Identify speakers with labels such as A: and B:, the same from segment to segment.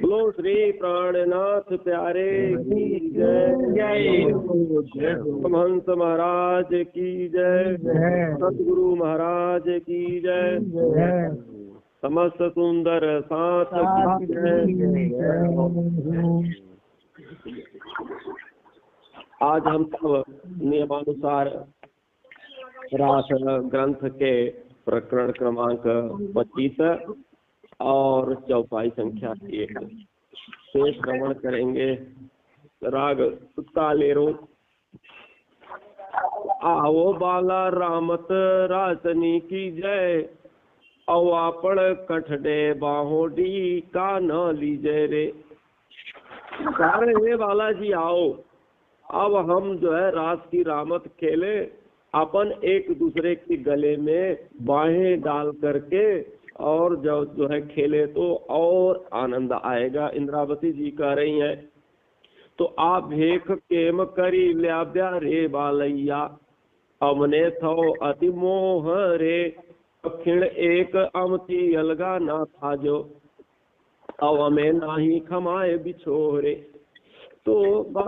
A: बोलो श्री प्राणनाथ प्यारे की जय। परमहंस महाराज की जय। सतगुरु महाराज की जय। समस्त सुंदर साथ की जय। आज हम सब नियमानुसार रास ग्रंथ के प्रकरण क्रमांक 25 और चौपाई संख्या 1 से श्रवण करेंगे। राग कालेरो। आओ बाला रामत रासनी की जय, अवापण कठडे बाहोडी का न लीजे रे। सारे बालाजी आओ, अब हम जो है रास की रामत खेले, अपन एक दूसरे के गले में बाहें डाल करके और जो है खेले तो और आनंद आएगा। इंद्रावती जी कह रही हैं, तो आप भेख केम करी ल्याब्या रे बालैया, अमने थो अति मोह रे, खिण एक अमती अलगा ना था जो, अब हमें नाही खमाए बिछोरे। तो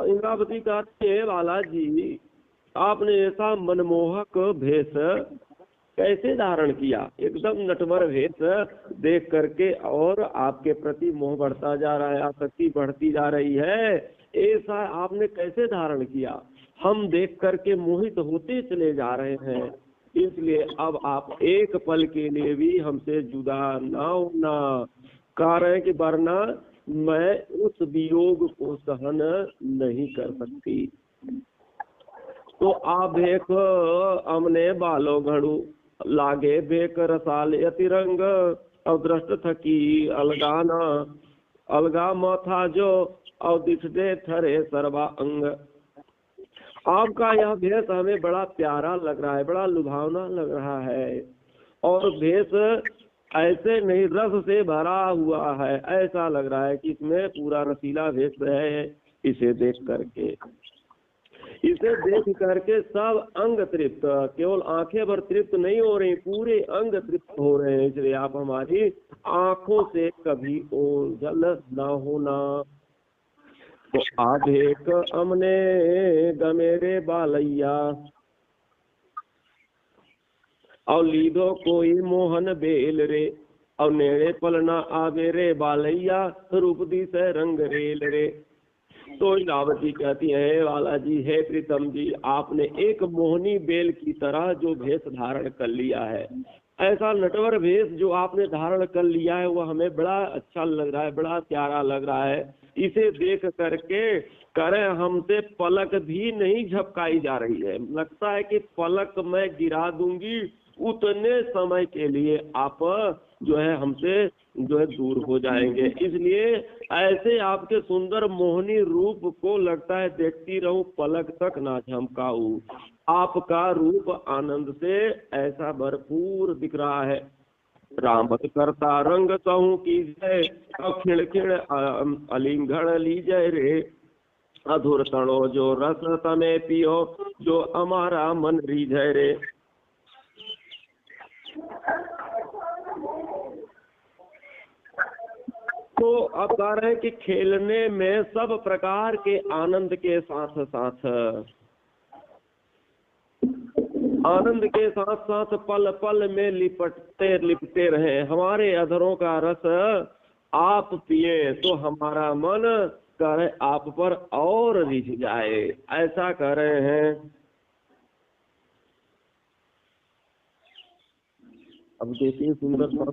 A: इंद्रावती कहते हैं, बालाजी आपने ऐसा मनमोहक भेष कैसे धारण किया, एकदम नटवर भेष देख करके, और आपके प्रति मोह बढ़ता जा रहा है, आसक्ति बढ़ती जा रही है, ऐसा आपने कैसे धारण किया। हम देख करके मोहित होते चले जा रहे हैं, इसलिए अब आप एक पल के लिए भी हमसे जुदा ना होना। कह रहे हैं कि वरना मैं उस वियोग को सहन नहीं कर सकती। तो आप भेख अमने बालो घड़ू, लागे भेक रसाले अतिरंग, अवदृष्ट थकी अलगाना, अलगा माथा जो अवदिश दे थरे सर्वा अंग। आपका यह भेष हमें बड़ा प्यारा लग रहा है, बड़ा लुभावना लग रहा है, और भेष ऐसे नहीं रस से भरा हुआ है, ऐसा लग रहा है कि इसमें पूरा रसीला भेष है। इसे देख करके सब अंग तृप्त, केवल आंखें भर तृप्त नहीं हो रही, पूरे अंग तृप्त हो रहे हैं। इसलिए आप हमारी आंखों से कभी ओझल न होना। तो आधेक अमने गमेरे बालैया, और लीधो कोई मोहन बेल रे, और नेड़े पलना आवे रे बालैया, रूप दी से रंग रेल रे। तो इंद्रावती कहती है, बालाजी है प्रीतम जी, आपने एक मोहनी बेल की तरह जो भेष धारण कर लिया है, ऐसा नटवर भेष जो आपने धारण कर लिया है, वो हमें बड़ा अच्छा लग रहा है, बड़ा प्यारा लग रहा है। इसे देख करके करे हमसे पलक भी नहीं झपकाई जा रही है, लगता है कि पलक मैं गिरा दूंगी, उतने समय के लिए आप जो है हमसे जो है दूर हो जाएंगे। इसलिए ऐसे आपके सुंदर मोहनी रूप को लगता है देखती रहूं, पलक तक ना झमकाऊं। आपका रूप आनंद से ऐसा भरपूर दिख रहा है। रामत करता रंग सहू की जय, खिण खिण अलिंगण लीजय रे, अधुर तड़ो जो रस तमे पियो, जो हमारा मन रीझय रे। तो अब कह रहे हैं कि खेलने में सब प्रकार के आनंद के साथ पल पल में लिपटे रहे, हमारे अधरों का रस आप पिए तो हमारा मन करे आप पर और रिझ जाए, ऐसा कह रहे हैं। अब देखिए सुंदर साथ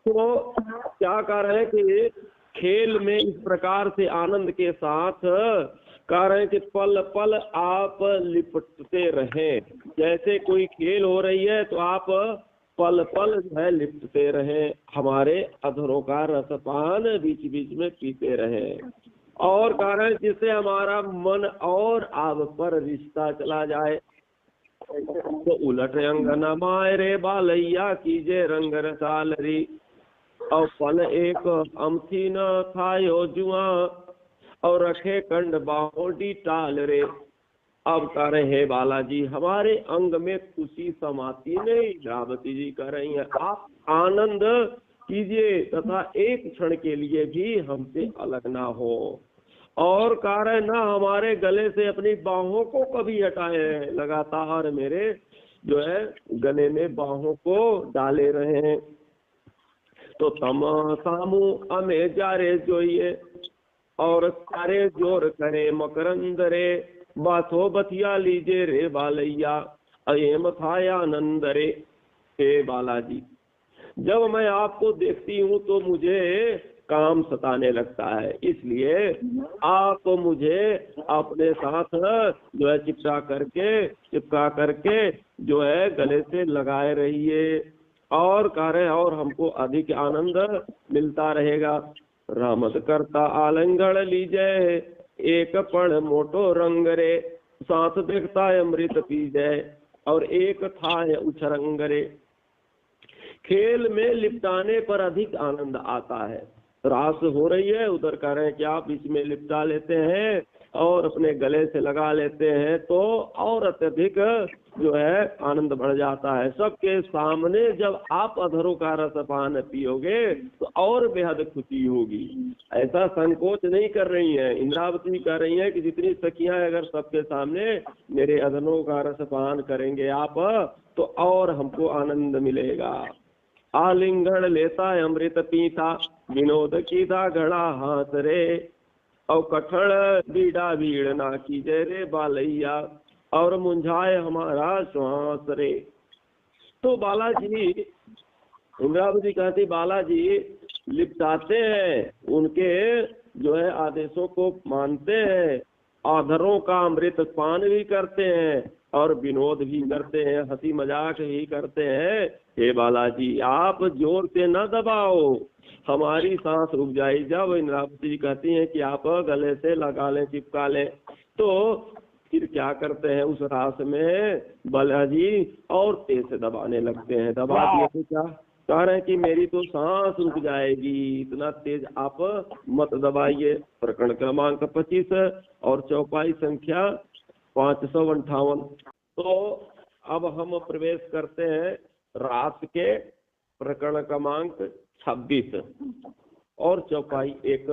A: तो क्या कह रहे हैं कि खेल में इस प्रकार से आनंद के साथ कह रहे हैं कि पल पल आप लिपटते रहें, जैसे कोई खेल हो रही है तो आप पल पल जो है लिपटते रहें, हमारे अधरों का रसपान बीच बीच में पीते रहें, और कह रहे हैं जिससे हमारा मन और आप पर रिश्ता चला जाए। तो उलट अंगना माय रे बालैया कीजे रंग रसाल री, और पल एक अमथी न थायो जुआ, और रखे कंड बाहोडी टाल रे। अब कह रहे हैं बालाजी हमारे अंग में खुशी समाती नहीं। रावती जी कह रही हैं आप आनंद कीजिए तथा एक क्षण के लिए भी हमसे अलग ना हो। और कह रहे ना हमारे गले से अपनी बाहों को कभी हटाए हैं, लगातार मेरे जो है गले में बाहों को डाले रहे हैं। तो तम सामू अमे जारे जोइए, और सारे जोर करे मकरंद रे, बाथो बथिया लीजे रे बालैया, अयम थाया आनंद रे। हे बालाजी जब मैं आपको देखती हूँ तो मुझे काम सताने लगता है, इसलिए आप मुझे अपने साथ जो है चिपका करके जो है गले से लगाए रहिए, और कह रहे और हमको अधिक आनंद मिलता रहेगा। रामत करता आलंगड़ लीजे, एक पण मोटो रंग रे, साथ देखता अमृत पीजे, और एक था उछरंग रे। खेल में लिपटाने पर अधिक आनंद आता है। रास हो रही है, उधर कह रहे हैं कि आप इसमें लिपटा लेते हैं और अपने गले से लगा लेते हैं तो और अत्यधिक जो है आनंद बढ़ जाता है। सबके सामने जब आप अधरों का रसपान पियोगे तो और बेहद खुशी होगी। ऐसा संकोच नहीं कर रही हैं इंद्रावती, कह रही हैं कि जितनी सखियां अगर सबके सामने मेरे अधरों का रसपान करेंगे आप तो और हमको आनंद मिलेगा। आलिंगन लेता अमृत पीता, विनोद कीता घड़ा हाथ रे, और कठण बीड़ा भीड़ ना कीजे रे बालैया, और मुंझाए हमारा श्वास रे। तो बालाजी इंद्रावती कहती बालाजी लिपटाते हैं, उनके जो है आदेशों को मानते हैं, आधरों का अमृत पान भी करते हैं और विनोद भी करते हैं, हंसी मजाक भी करते हैं। हे बालाजी आप जोर से न दबाओ, हमारी सांस रुक जाए। जब इंद्रावती जी कहती हैं कि आप गले से लगा लें, चिपका लें, तो फिर क्या करते हैं उस रास में बालाजी और तेज से दबाने लगते हैं। दबा दिए तो क्या कह रहे हैं कि मेरी तो सांस रुक जाएगी, इतना तेज आप मत दबाइए। प्रकरण क्रमांक 25 और चौपाई संख्या 558। तो अब हम प्रवेश करते हैं रास के प्रकरण क्रमांक 26 और चौपाई 1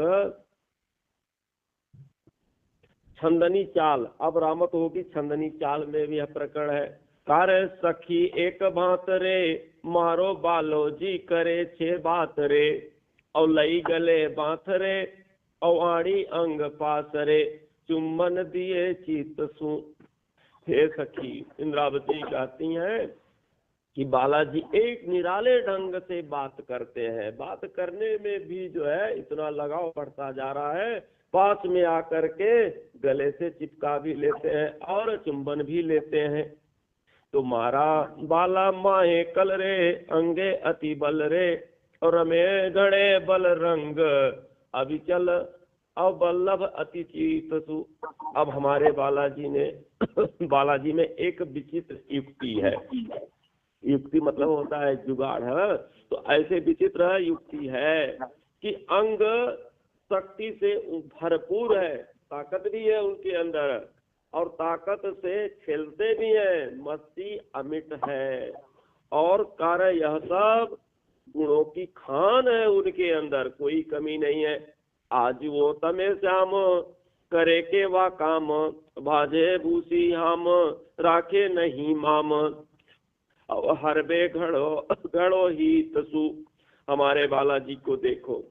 A: छंदनी चाल। अब रामत होगी छंदनी चाल में भी यह प्रकरण है। कार्य सखी एक बात रे, मारो बालो जी करे छे बात रे, और लई गले बात रे, और आड़ी अंग पास रे, चुम्बन दिए चित सु। हे सखी इंद्रावती कहती हैं कि बालाजी एक निराले ढंग से बात करते हैं, बात करने में भी जो है इतना लगाव बढ़ता जा रहा है, पास में आकर के गले से चिपका भी लेते हैं और चुंबन भी लेते हैं। तो मारा बाला माहे कल रे, अंगे अति बल रे, और रमे गणे बल रंग, अभिचल अब बल्लभ अति चीत सु। अब हमारे बालाजी में एक विचित्र युक्ति है। युक्ति मतलब होता है जुगाड़ है। तो ऐसे विचित्र युक्ति है कि अंग शक्ति से भरपूर है, ताकत भी है उनके अंदर, और ताकत से खेलते भी हैं, मस्ती अमिट है, और कार्य यह सब गुणों की खान है उनके अंदर, कोई कमी नहीं है। आज वो तमे श्याम करे के वा काम, भाजे भूसी हम राखे नहीं माम, हर बे घड़ो ही तसु। हमारे बालाजी को देखो,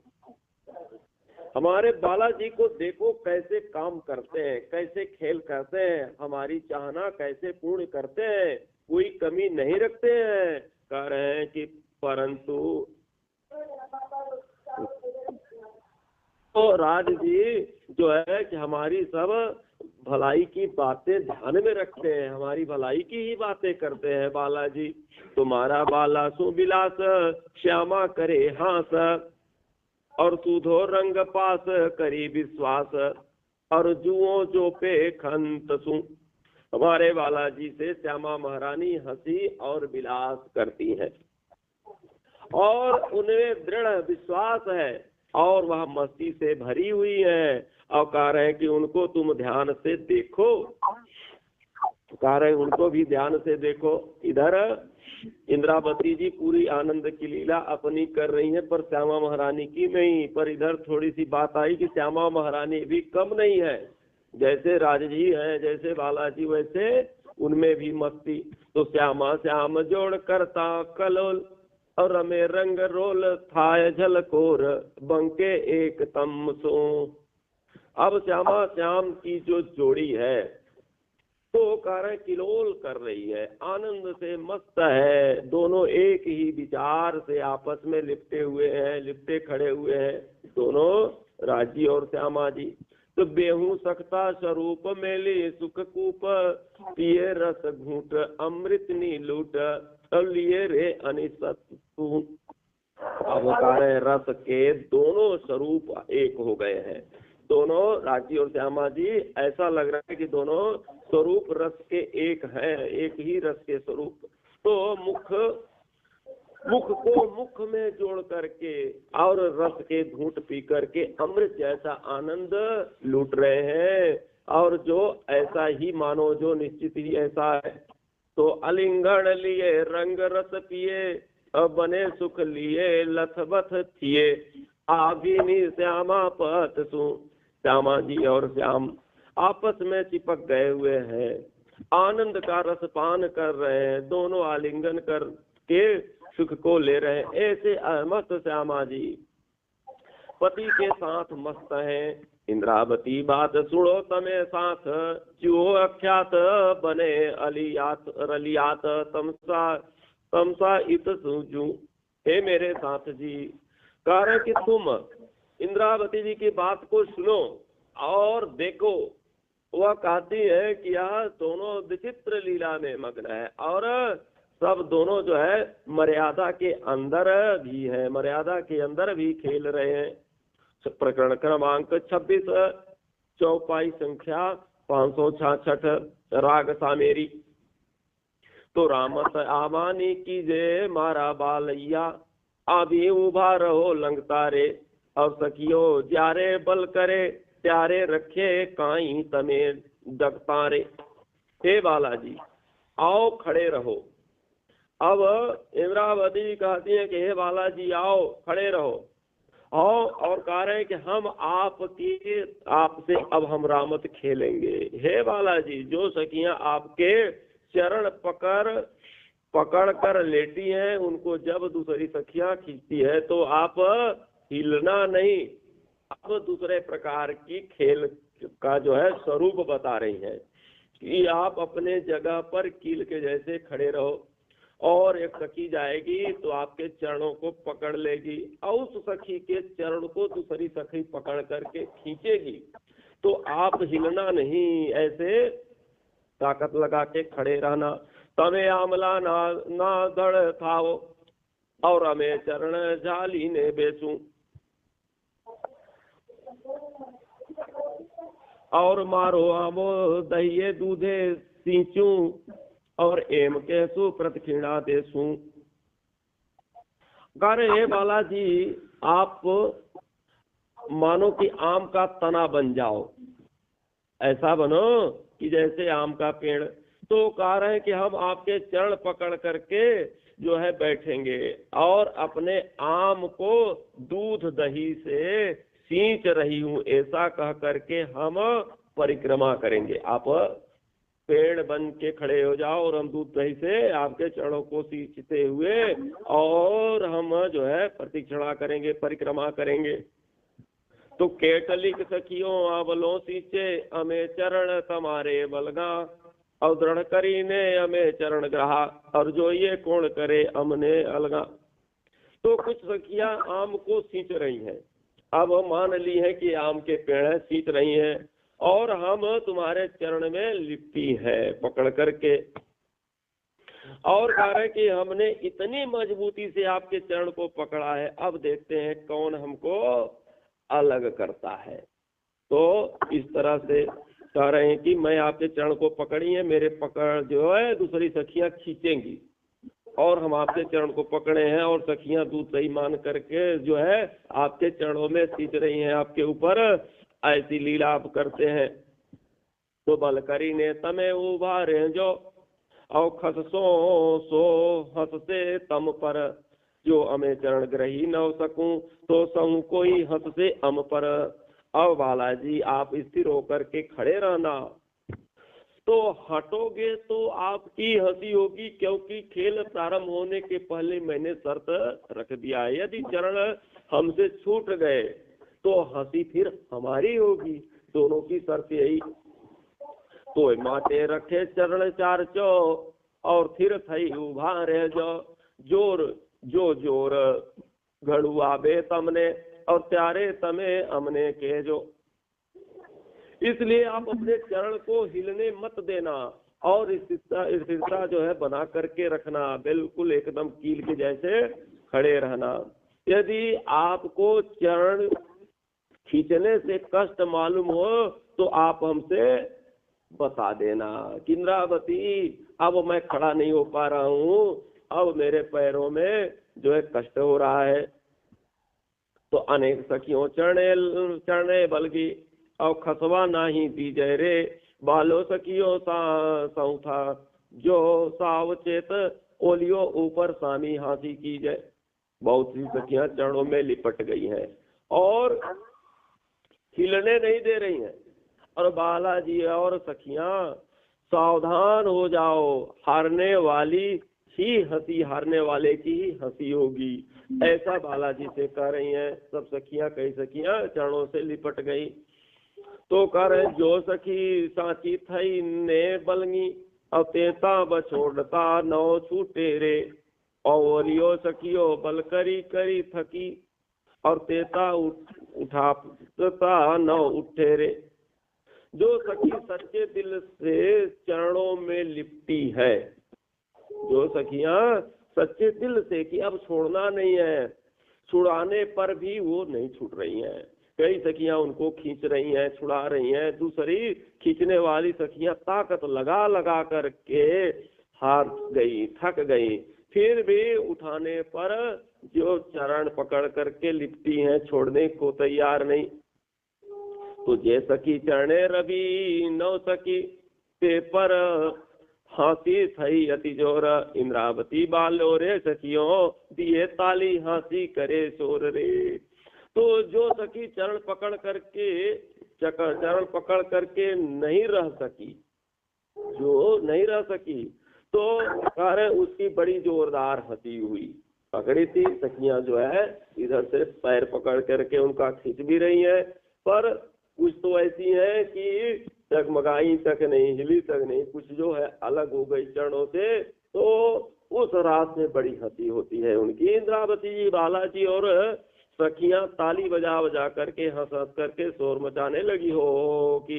A: हमारे बालाजी को देखो कैसे काम करते हैं, कैसे खेल करते हैं, हमारी चाहना कैसे पूर्ण करते हैं, कोई कमी नहीं रखते हैं। कह रहे हैं कि परंतु तो राज जी जो है कि हमारी सब भलाई की बातें ध्यान में रखते हैं, हमारी भलाई की ही बातें करते हैं बालाजी। तुम्हारा बाला सुबिलास श्यामा करे हास, और सुधो रंग पास करी विश्वास, और जुओ जो पे खंत सु। हमारे बालाजी से श्यामा महारानी हंसी और विलास करती है और उन्हें दृढ़ विश्वास है और वह मस्ती से भरी हुई है और कह रहे हैं कि उनको तुम ध्यान से देखो, कह रहे हैं उनको भी ध्यान से देखो। इधर इंद्रावती जी पूरी आनंद की लीला अपनी कर रही हैं पर श्यामा महारानी की नहीं। पर इधर थोड़ी सी बात आई कि श्यामा महारानी भी कम नहीं है, जैसे राजजी है जैसे बालाजी वैसे उनमें भी मस्ती। तो श्यामा श्याम जोड़ करता कलोल और रमे रंग रोल थाय झलकोर बंके एक तम सो। अब श्यामा श्याम की जो जोड़ी है तो कारण किलोल कर रही है, आनंद से मस्त है, दोनों एक ही विचार से आपस में लिपटे हुए हैं, लिपटे खड़े हुए हैं दोनों राजी और श्यामा जी। तो बेहू सकता स्वरूप मेले सुख कूप पिए रस घूट अमृत नी लूट लिए रे अनिसत। अब कारण रस के दोनों स्वरूप एक हो गए हैं, दोनों राजी और श्यामा जी ऐसा लग रहा है कि दोनों स्वरूप रस के एक हैं, एक ही रस के स्वरूप। तो मुख को मुख में जोड़ करके और रस के घूंट पी करके अमृत जैसा आनंद लूट रहे हैं। और जो ऐसा ही मानो जो निश्चित ही ऐसा है तो अलिंगण लिए रंग रस पिए बने सुख लिए लथबथ थिए आभिनी श्यामा पत सु। श्यामा जी और श्याम आपस में चिपक गए हुए हैं, आनंद का रसपान कर रहे हैं, दोनों आलिंगन कर के सुख को ले रहे हैं। ऐसे मस्त श्यामा जी पति के साथ मस्त हैं। इंद्रावती बात सुनो तमे साथ जो अख्यात बने अलियात रलियात तमसा इत सूजू। हे मेरे साथ जी, कारण कि तुम इंद्रावती जी की बात को सुनो और देखो। वह कहती है कि यह दोनों विचित्र लीला में मग्न है और सब दोनों जो है मर्यादा के अंदर भी है, मर्यादा के अंदर भी खेल रहे हैं। प्रकरण क्रमांक 26 चौपाई संख्या 566 राग सामेरी। तो रामत आवानी की जय मारा बालैया अभी उभा रहो लंगतारे और सखियो जारे बल करे प्यारे रखे काई तमे जगतारे। हे बालाजी आओ खड़े रहो। अब इंद्रावती कहती है कि हे बालाजी आओ खड़े रहो और कह रहे हैं कि हम आपसे अब हम रामत खेलेंगे। हे बालाजी जो सखियां आपके चरण पकड़ कर लेटी हैं उनको जब दूसरी सखियां खींचती है तो आप हिलना नहीं, अब दूसरे प्रकार की खेल का जो है स्वरूप बता रही है कि आप अपने जगह पर कील के जैसे खड़े रहो और एक सखी जाएगी तो आपके चरणों को पकड़ लेगी और उस सखी के चरण को दूसरी सखी पकड़ करके खींचेगी। तो आप हिलना नहीं, ऐसे ताकत लगा के खड़े रहना। तमे आमला ना दड़ खाओ और हमें चरण जाली ने बेचूं और मारो आमो दहिए दूधे सींचूं और एम कैसु प्रदक्षिणा देसू। हे बालाजी आप मानो कि आम का तना बन जाओ, ऐसा बनो कि जैसे आम का पेड़। तो कह रहे हैं कि हम आपके चरण पकड़ करके जो है बैठेंगे और अपने आम को दूध दही से सींच रही हूँ ऐसा कह करके हम परिक्रमा करेंगे। आप पेड़ बन के खड़े हो जाओ और हम दूध दही से आपके चरणों को सींचते हुए और हम जो है प्रदक्षिणा करेंगे, परिक्रमा करेंगे। तो केटलिक सखियों आवलो सींचे हमें चरण तुम्हारे बलगा और दृढ़ करी ने हमें चरण ग्रहा और जो ये कौन करे हमने अलगा। तो कुछ सखियां आम को सींच रही हैं, अब मान ली है कि आम के पेड़ सींच रही हैं और हम तुम्हारे चरण में लिपटी है पकड़ करके और कह रहे कि हमने इतनी मजबूती से आपके चरण को पकड़ा है, अब देखते हैं कौन हमको अलग करता है। तो इस तरह से कह रहे हैं कि मैं आपके चरण को पकड़ी है, मेरे पकड़ जो है दूसरी सखियां खींचेंगी, और हम आपके चरण को पकड़े हैं और सखियां दूध सही मान करके जो है आपके चरणों में सींच रही हैं, आपके ऊपर ऐसी लीला आप करते हैं। तो बलकरी ने तमे उभारे जो और खससो सो हंसते तम पर, जो अमे चरण ग्रही न सकूं तो सहू कोई हंस से अम पर। अब बालाजी आप स्थिर होकर के खड़े रहना, तो हटोगे तो आपकी हंसी होगी, क्योंकि खेल प्रारंभ होने के पहले मैंने शर्त रख दिया है, यदि चरण हमसे छूट गए तो हंसी फिर हमारी होगी, दोनों की शर्त यही। तो माटे रखे चरण चार चो और फिर थई उभारे जो, जोर जो जोर घड़ू आबे तमने और प्यारे तमे हमने के जो। इसलिए आप अपने चरण को हिलने मत देना और स्थिरता जो है बना करके रखना, बिल्कुल एकदम कील के जैसे खड़े रहना। यदि आपको चरण खींचने से कष्ट मालूम हो तो आप हमसे बता देना कि इंद्रावती अब मैं खड़ा नहीं हो पा रहा हूँ, अब मेरे पैरों में जो है कष्ट हो रहा है। तो अनेक सखियों चरणे बलगी और खसवा नाही दीजय रे, बालो सखियों साऊ था जो सावचेत ओलियो ऊपर सामी हाथी की जय। बहुत सी सखियां चरणों में लिपट गई हैं और हिलने नहीं दे रही हैं, और बालाजी और सखियां सावधान हो जाओ, हारने वाली ही हंसी हारने वाले की ही हंसी होगी, ऐसा बालाजी से कह रही हैं। सब सखियां कई सखियां चरणों से लिपट गई। तो कह रहे जो सखी साची थई ने बलगी अब तेता बछोड़ता नौ छूटे रे, और सखियो बल करी करी थकी और तेता उठाता न उठे रे। जो सखी सच्चे दिल से चरणों में लिपटी है, जो सखियां सच्चे दिल से कि अब छोड़ना नहीं है, छुड़ाने पर भी वो नहीं छूट रही हैं। कई सखियां उनको खींच रही हैं, छुड़ा रही हैं, दूसरी खींचने वाली सखियां ताकत लगा लगा करके हार गई, थक गई, फिर भी उठाने पर जो चरण पकड़ करके लिपटी हैं, छोड़ने को तैयार नहीं। तो जे सखी चरणे रवि नौ सखी ते पर हाथी थई अति जोर, इंद्रावती बालो रे सखियों दिए ताली हाथी करे शोर रे। तो जो सखी चरण पकड़ करके नहीं रह सकी, जो नहीं रह सकी, तो कारण उसकी बड़ी जोरदार हंसी हुई। पकड़ी थी सखियां जो है इधर से पैर पकड़ करके उनका खींच भी रही है, पर कुछ तो ऐसी है कि डगमगाई तक नहीं, हिली तक नहीं, कुछ जो है अलग हो गई चरणों से, तो उस रात में बड़ी हंसी होती है उनकी। इंद्रावती जी, बालाजी और सखियां ताली बजा बजा करके हंस हंस करके शोर मचाने लगी हो कि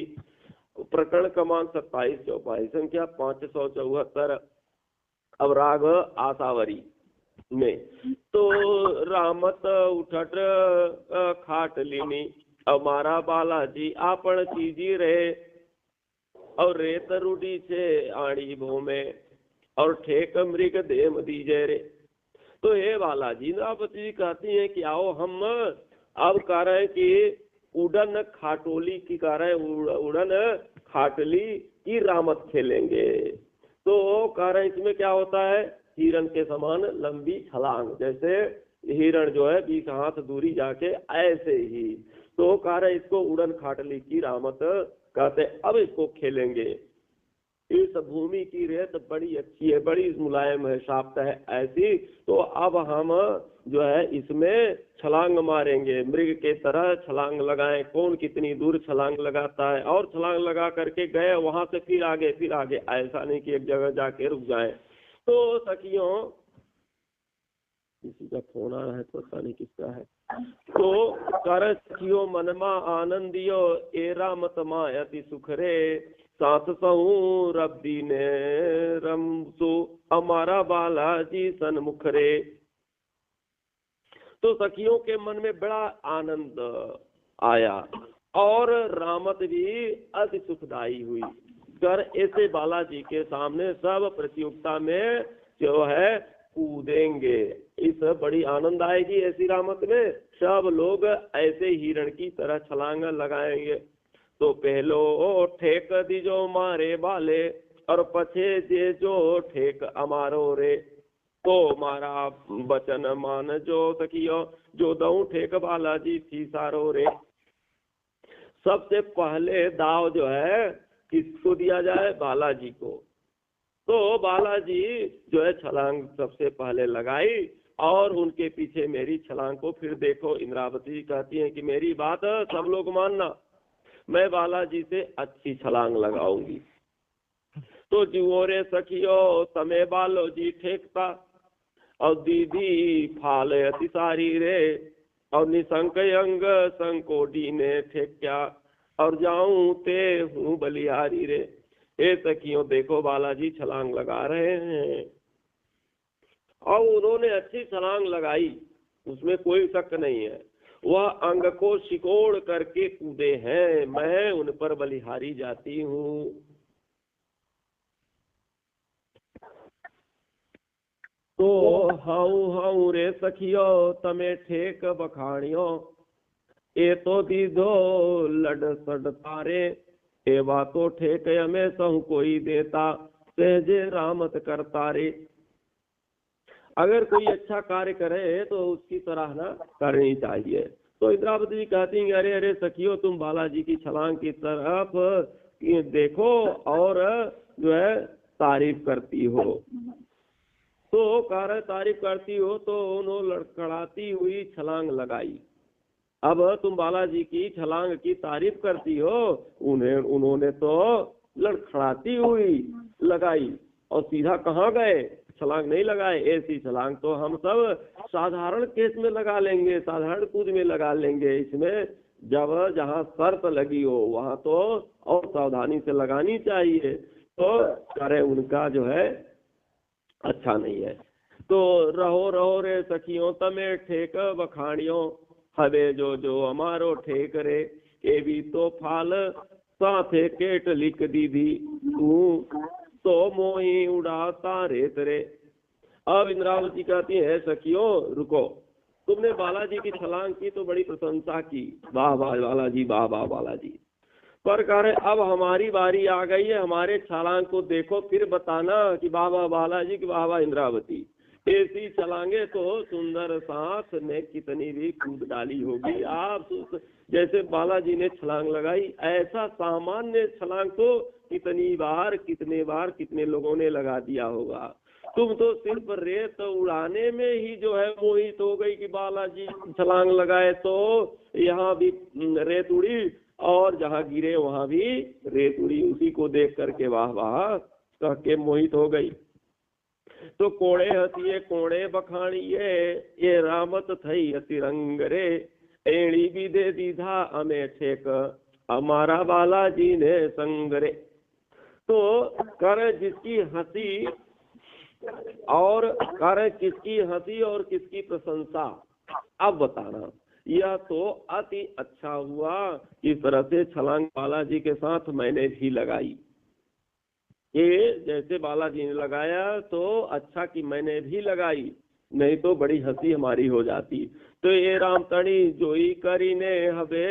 A: प्रकरण क्रमांक 27-24 संख्या 574। अब राग आसावरी में तो रामत उठट खाट लीनी અમારા બાલાજી આપણ ચીજી रहे और रेत रूढ़ी से आड़ी भूमे और ठेक मृग देम दीजे रे। तो हे बालाजी, इंद्रावती जी कहती हैं कि आओ हम अब कह रहे हैं कि उड़न खाटोली की कह रहे हैं, उड़न खाटली की रामत खेलेंगे। तो कह रहे हैं इसमें क्या होता है, हिरण के समान लंबी छलांग, जैसे हिरण जो है 20 हाथ दूरी जाके ऐसे ही। तो कह रहे इसको उड़न खाटली की रामत कहते, अब इसको खेलेंगे। इस भूमि की रेत बड़ी अच्छी है, बड़ी मुलायम है, शाप्त है ऐसी, तो अब हम जो है इसमें छलांग मारेंगे, मृग के तरह छलांग लगाएं। कौन कितनी दूर छलांग लगाता है, और छलांग लगा करके गए वहां से फिर आगे, ऐसा नहीं कि एक जगह जाके रुक जाए। तो सखियों, किसी का फोन आ रहा है, पता नहीं किसका है। तो कर सखियो मनमा आनंदियो एरा मत मायति सुख रे, साथ सहू रब्दी ने रमसु हमारा बालाजी सन्मुख रे। तो सखियों के मन में बड़ा आनंद आया और रामत भी अति सुखदायी हुई। कर ऐसे बालाजी के सामने सब प्रतियोगिता में जो है कूदेंगे। इस बड़ी आनंद आएगी ऐसी रामत में, सब लोग ऐसे हिरण की तरह छलांग लगाएंगे। तो पहलो ठेक दीजो मारे बाले, और पछे जे जो ठेक अमारो रे। तो मारा बचन मान जो सखियो, जो दऊ ठेक बालाजी थी सारो रे। सबसे पहले दाव जो है किसको दिया जाए? बालाजी को। तो बालाजी जो है छलांग सबसे पहले लगाई, और उनके पीछे मेरी छलांग को फिर देखो। इंद्रावती कहती है कि मेरी बात सब लोग मानना, मैं बालाजी से अच्छी छलांग लगाऊंगी। तो जुओरे सखियो तमे बालो जी ठेकता, और दीदी फाल अति सारी रे। और निशंक अंग संकोडी ने ठेक्या, और जाऊं ते हूँ बलिहारी रे। ए सखियों देखो बालाजी छलांग लगा रहे हैं, और उन्होंने अच्छी छलांग लगाई, उसमें कोई शक नहीं है। वह अंग को सिकोड़ करके कूदे हैं, मैं उन पर बलिहारी जाती हूँ। तो हाउ हाउ रे सखियो तमे ठेक बखाणियो, ए तो दीदो लड सड तारे। एवा तो ठेक हमें सहु कोई देता, सहजे रामत करता रे। अगर कोई अच्छा कार्य करे तो उसकी सराहना करनी चाहिए। तो इंद्रावती जी कहती हैं, अरे अरे सखियो तुम बालाजी की छलांग की तरफ देखो और जो है तारीफ करती हो। तो कार्य तारीफ करती हो तो उन्होंने लड़खड़ाती हुई छलांग लगाई। अब तुम बालाजी की छलांग की तारीफ करती हो, उन्होंने तो लड़खड़ाती हुई लगाई, और सीधा कहाँ गए? छलांग नहीं लगाए। ऐसी छलांग तो हम सब साधारण केस में लगा लेंगे, साधारण कूद में लगा लेंगे। इसमें जब जहाँ शर्त लगी हो वहाँ तो और सावधानी से लगानी चाहिए। तो करे उनका जो है अच्छा नहीं है। तो रहो रहो रे सखियों तमे ठेक बखाणियों, हवे जो जो हमारो ठेक रे। ए भी तो फाल साथे केट लिख दीदी, तू तो मोही उड़ाता रेत रे। अब इंद्रावती कहती है, सखियों रुको, तुमने बालाजी की छलांग की तो बड़ी प्रशंसा की, वाह वाह बालाजी, वाह वाह बालाजी। पर कह रहे अब हमारी बारी आ गई है, हमारे छलांग को देखो फिर बताना कि वाह वाह बालाजी की वाह वाह इंद्रावती। ऐसी छलांगे तो सुंदर साथ ने कितनी भी कूद डाली होगी। आप जैसे बालाजी ने छलांग लगाई, ऐसा सामान्य छलांग तो कितनी बार कितने लोगों ने लगा दिया होगा। तुम तो सिर्फ रेत उड़ाने में ही जो है मोहित हो गई कि बालाजी छलांग लगाए तो यहाँ भी रेत उड़ी, और जहाँ गिरे वहां भी रेत उड़ी। उसी को देख करके वाह वाह कह के मोहित हो गई। तो कोड़े हसिए कोड़े बखाणिए, ये रामत थई अति रंग रे। एड़ी भी दे दीधा हमें ठेक, हमारा बालाजी ने संग रे। तो कर जिसकी हंसी और किसकी प्रशंसा, अब बताना। यह तो अति अच्छा हुआ, इस तरह से छलांग बालाजी के साथ मैंने भी लगाई। ये जैसे बालाजी ने लगाया तो अच्छा कि मैंने भी लगाई, नहीं तो बड़ी हंसी हमारी हो जाती। तो ये रामतणी जोई करी ने हवे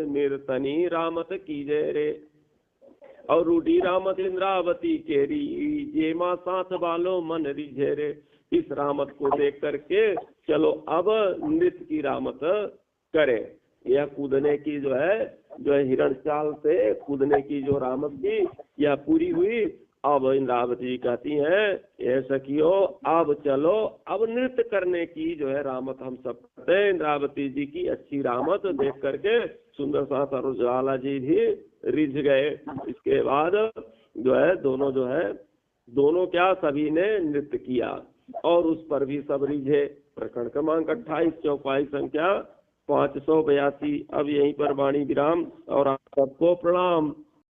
A: निर्तनी रामत कीजे रे। और रूढ़ी रामत इंद्रावती केरी, ये माँ साथ बालो मन रिझे रे। इस रामत को देख करके चलो अब नृत्य की रामत करे। यह कूदने की जो है हिरण चाल से कूदने की जो रामत की यह पूरी हुई। अब इंद्रावती कहती हैं, ये सखियो अब चलो, अब नृत्य करने की जो है रामत हम सब करते हैं। इंद्रावती जी की अच्छी रामत देख करके सुंदर सा ज्वाला जी भी रिझ गए। इसके बाद जो है दोनों क्या सभी ने नृत्य किया, और उस पर भी सब रिझे। प्रकरण क्रमांक 28 चौपाई संख्या 582। अब यहीं पर वाणी विराम, और आप सबको प्रणाम।